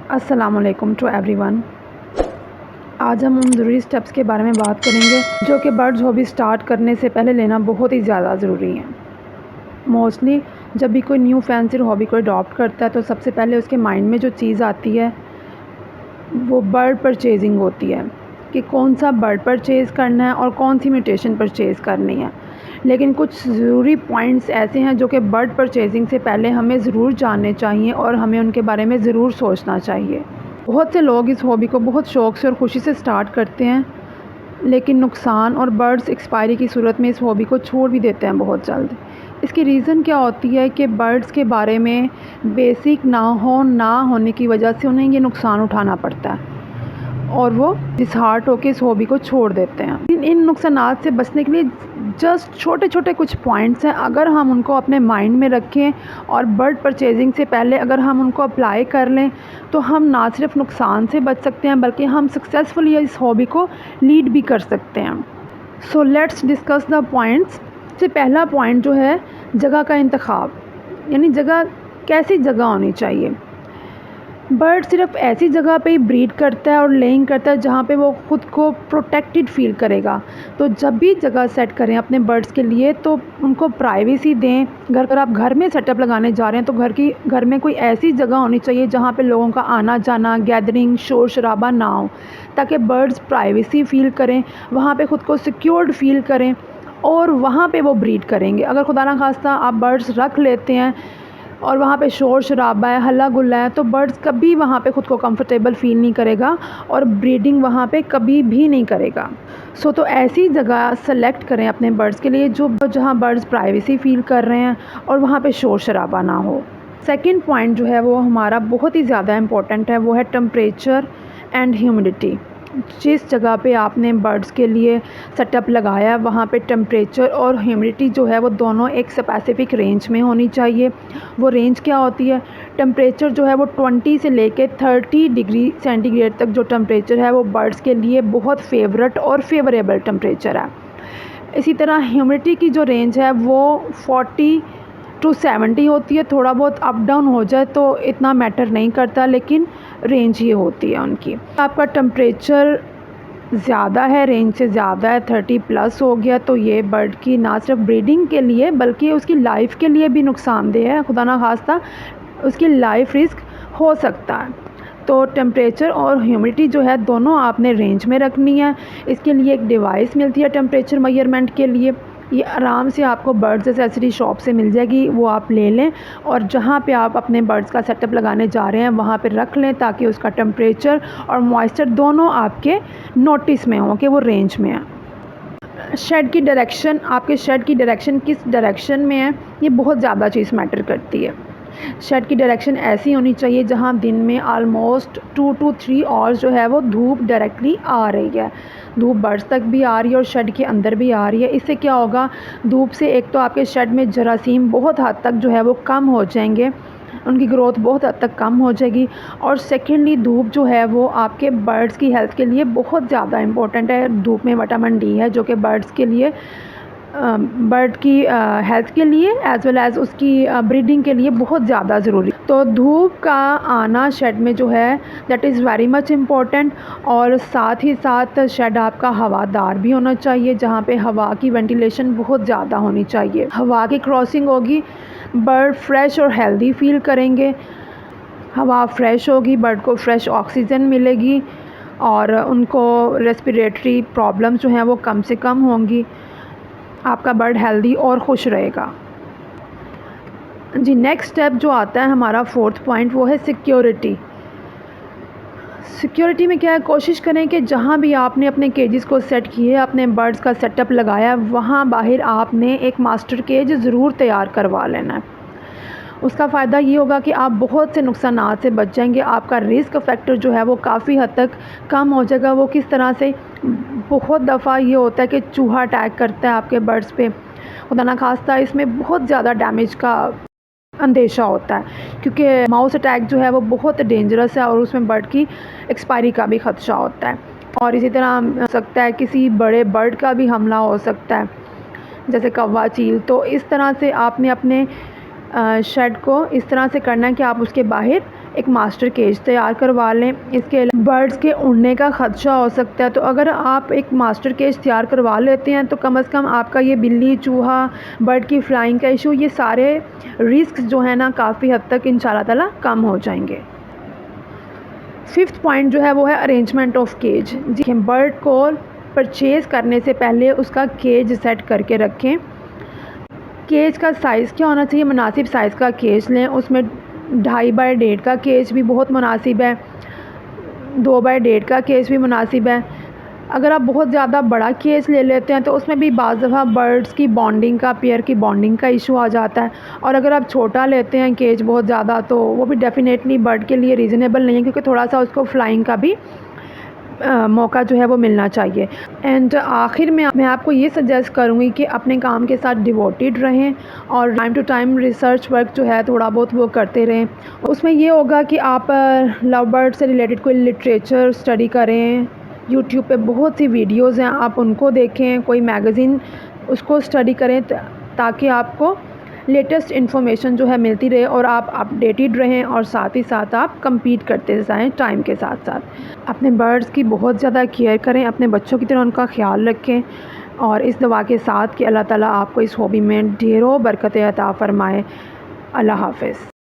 अस्सलामुअलैकुम to everyone. आज हम उन ज़रूरी स्टेप्स के बारे में बात करेंगे जो कि बर्ड्स हॉबी स्टार्ट करने से पहले लेना बहुत ही ज़्यादा ज़रूरी है। मोस्टली जब भी कोई न्यू फैंसी हॉबी को अडॉप्ट करता है तो सबसे पहले उसके माइंड में जो चीज़ आती है वो बर्ड परचेजिंग होती है कि कौन सा बर्ड परचेज़ करना है और कौन सी म्यूटेशन परचेज़ करनी है। लेकिन कुछ ज़रूरी पॉइंट्स ऐसे हैं जो कि बर्ड परचेजिंग से पहले हमें ज़रूर जानने चाहिए और हमें उनके बारे में ज़रूर सोचना चाहिए। बहुत से लोग इस हॉबी को बहुत शौक़ से और ख़ुशी से स्टार्ट करते हैं, लेकिन नुकसान और बर्ड्स एक्सपायरी की सूरत में इस हॉबी को छोड़ भी देते हैं बहुत जल्द। इसकी रीज़न क्या होती है कि बर्ड्स के बारे में बेसिक ना होने की वजह से उन्हें ये नुकसान उठाना पड़ता है और वो डिसहार्ट होकर इस हॉबी को छोड़ देते हैं। इन नुकसानात से बचने के लिए जस्ट छोटे छोटे कुछ पॉइंट्स हैं, अगर हम उनको अपने माइंड में रखें और बर्ड परचेजिंग से पहले अगर हम उनको अप्लाई कर लें तो हम ना सिर्फ नुकसान से बच सकते हैं बल्कि हम सक्सेसफुली इस हॉबी को लीड भी कर सकते हैं। So let's discuss the points. सबसे पहला पॉइंट जो है जगह का इंतखाब, यानी जगह कैसी जगह होनी चाहिए। बर्ड सिर्फ ऐसी जगह पे ही ब्रीड करता है और लेइंग करता है जहाँ पे वो ख़ुद को प्रोटेक्टेड फील करेगा। तो जब भी जगह सेट करें अपने बर्ड्स के लिए तो उनको प्राइवेसी दें। अगर आप घर में सेटअप लगाने जा रहे हैं तो घर में कोई ऐसी जगह होनी चाहिए जहाँ पे लोगों का आना जाना, गैदरिंग, शोर शराबा ना हो, ताकि बर्ड्स प्राइवेसी फ़ील करें, वहाँ पे ख़ुद को सिक्योर्ड फील करें और वहाँ पे वो ब्रीड करेंगे। अगर खुदा ना खास्ता आप बर्ड्स रख लेते हैं और वहाँ पे शोर शराबा है, हल्ला गुल्ला है, तो बर्ड्स कभी वहाँ पे ख़ुद को कंफर्टेबल फ़ील नहीं करेगा और ब्रीडिंग वहाँ पे कभी भी नहीं करेगा। तो ऐसी जगह सेलेक्ट करें अपने बर्ड्स के लिए जहाँ बर्ड्स प्राइवेसी फ़ील कर रहे हैं और वहाँ पे शोर शराबा ना हो। सेकंड पॉइंट जो है वो हमारा बहुत ही ज़्यादा इम्पोर्टेंट है, वो है टेम्परेचर एंड ह्यूमिडिटी। जिस जगह पे आपने बर्ड्स के लिए सेटअप लगाया है वहाँ पे टेम्परेचर और ह्यूमिडिटी जो है वो दोनों एक स्पेसिफ़िक रेंज में होनी चाहिए। वो रेंज क्या होती है? टेम्परेचर जो है वो 20 से लेके 30 डिग्री सेंटीग्रेड तक जो टेम्परेचर है वो बर्ड्स के लिए बहुत फेवरेट और फेवरेबल टेम्परेचर है। इसी तरह ह्यूमिडिटी की जो रेंज है वो 40 टू 70 होती है। थोड़ा बहुत अप डाउन हो जाए तो इतना मैटर नहीं करता, लेकिन रेंज ये होती है उनकी। आपका टेम्परेचर ज़्यादा है, रेंज से ज़्यादा है, 30 प्लस हो गया तो ये बर्ड की ना सिर्फ ब्रीडिंग के लिए बल्कि उसकी लाइफ के लिए भी नुकसानदेह है। खुदा ना खास्ता उसकी लाइफ रिस्क हो सकता है। तो टेम्परेचर और ह्यूमिडिटी जो है दोनों आपने रेंज में रखनी है। इसके लिए एक डिवाइस मिलती है टेम्परेचर मेजरमेंट के लिए, ये आराम से आपको बर्ड्स एक्सेसरी शॉप से मिल जाएगी, वो आप ले लें और जहाँ पे आप अपने बर्ड्स का सेटअप लगाने जा रहे हैं वहाँ पे रख लें ताकि उसका टेम्परेचर और मॉइस्चर दोनों आपके नोटिस में हो कि वो रेंज में है। शेड की डायरेक्शन, आपके शेड की डायरेक्शन किस डायरेक्शन में है ये बहुत ज़्यादा चीज़ मैटर करती है। शेड की डायरेक्शन ऐसी होनी चाहिए जहाँ दिन में आलमोस्ट 2 to 3 आवर्स जो है वो धूप डायरेक्टली आ रही है, धूप बर्ड्स तक भी आ रही है और शेड के अंदर भी आ रही है। इससे क्या होगा, धूप से एक तो आपके शेड में जरासीम बहुत हद तक जो है वो कम हो जाएंगे, उनकी ग्रोथ बहुत हद तक कम हो जाएगी और सेकेंडली धूप जो है वो आपके बर्ड्स की हेल्थ के लिए बहुत ज़्यादा इम्पोर्टेंट है। धूप में विटामिन डी है जो कि बर्ड्स के लिए बर्ड की हेल्थ के लिए एज़ वेल एज़ उसकी ब्रीडिंग के लिए बहुत ज़्यादा ज़रूरी। तो धूप का आना शेड में जो है that is very much important और साथ ही साथ शेड आपका हवादार भी होना चाहिए जहाँ पे हवा की वेंटिलेशन बहुत ज़्यादा होनी चाहिए। हवा की क्रॉसिंग होगी, बर्ड फ्रेश और हेल्दी फील करेंगे। हवा फ्रेश होगी, बर्ड को फ्रेश ऑक्सीजन मिलेगी और उनको रेस्पिरेटरी प्रॉब्लम्स जो हैं वो कम से कम होंगी। आपका बर्ड हेल्दी और खुश रहेगा। जी, नेक्स्ट स्टेप जो आता है हमारा फोर्थ पॉइंट वो है सिक्योरिटी। सिक्योरिटी में क्या है, कोशिश करें कि जहाँ भी आपने अपने केजेस को सेट किए, अपने बर्ड्स का सेटअप लगाया, वहाँ बाहर आपने एक मास्टर केज ज़रूर तैयार करवा लेना है। उसका फ़ायदा ये होगा कि आप बहुत से नुकसानात से बच जाएंगे। आपका रिस्क फैक्टर जो है वो काफ़ी हद तक कम हो जाएगा। वो किस तरह से, बहुत दफ़ा ये होता है कि चूहा अटैक करता है आपके बर्ड्स पे, खुदा ना खास्ता इसमें बहुत ज़्यादा डैमेज का अंदेशा होता है क्योंकि माउस अटैक जो है वो बहुत डेंजरस है और उसमें बर्ड की एक्सपायरी का भी ख़दशा होता है। और इसी तरह हो सकता है किसी बड़े बर्ड का भी हमला हो सकता है जैसे कौवा, चील। तो इस तरह से आपने अपने शेड को इस तरह से करना है कि आप उसके बाहर एक मास्टर केज तैयार करवा लें। इसके अलावा बर्ड्स के उड़ने का ख़दशा हो सकता है, तो अगर आप एक मास्टर केज तैयार करवा लेते हैं तो कम से कम आपका ये बिल्ली, चूहा, बर्ड की फ्लाइंग का इशू, ये सारे रिस्क जो है ना काफ़ी हद तक इंशाल्लाह ताला कम हो जाएंगे। 5th पॉइंट जो है वो है अरेंजमेंट ऑफ केज। जी, बर्ड को परचेज़ करने से पहले उसका केज सेट करके रखें। केज का साइज़ क्या होना चाहिए? मुनासिब साइज़ का केज लें। उसमें 2.5 बाय 1.5 का केज भी बहुत मुनासिब है, 2 बाय 1.5 का केज भी मुनासिब है। अगर आप बहुत ज़्यादा बड़ा केज ले लेते हैं तो उसमें भी बाज़ दफ़ा बर्ड्स की बॉन्डिंग का, पेयर की बॉन्डिंग का इशू आ जाता है। और अगर आप छोटा लेते हैं केज बहुत ज़्यादा, तो वो भी डेफ़िनेटली बर्ड के लिए रीज़नेबल नहीं है, क्योंकि थोड़ा सा उसको फ्लाइंग का भी मौका जो है वो मिलना चाहिए। एंड आखिर में मैं आपको ये सजेस्ट करूँगी कि अपने काम के साथ डिवोटेड रहें और time to time research work जो है थोड़ा बहुत वो करते रहें। उसमें ये होगा कि आप लव बर्ड से रिलेटेड कोई लिटरेचर स्टडी करें। यूट्यूब पे बहुत सी वीडियोज़ हैं, आप उनको देखें। कोई मैगज़ीन उसको स्टडी करें ताकि आपको लेटेस्ट इन्फॉर्मेशन जो है मिलती रहे और आप अपडेटेड रहें, और साथ ही साथ आप compete करते जाएं टाइम के साथ साथ। अपने बर्ड्स की बहुत ज़्यादा केयर करें, अपने बच्चों की तरह उनका ख्याल रखें, और इस दुआ के साथ कि अल्लाह ताला आपको इस हॉबी में ढेरों बरकतें अता फ़रमाए। अल्लाह हाफ़िज़।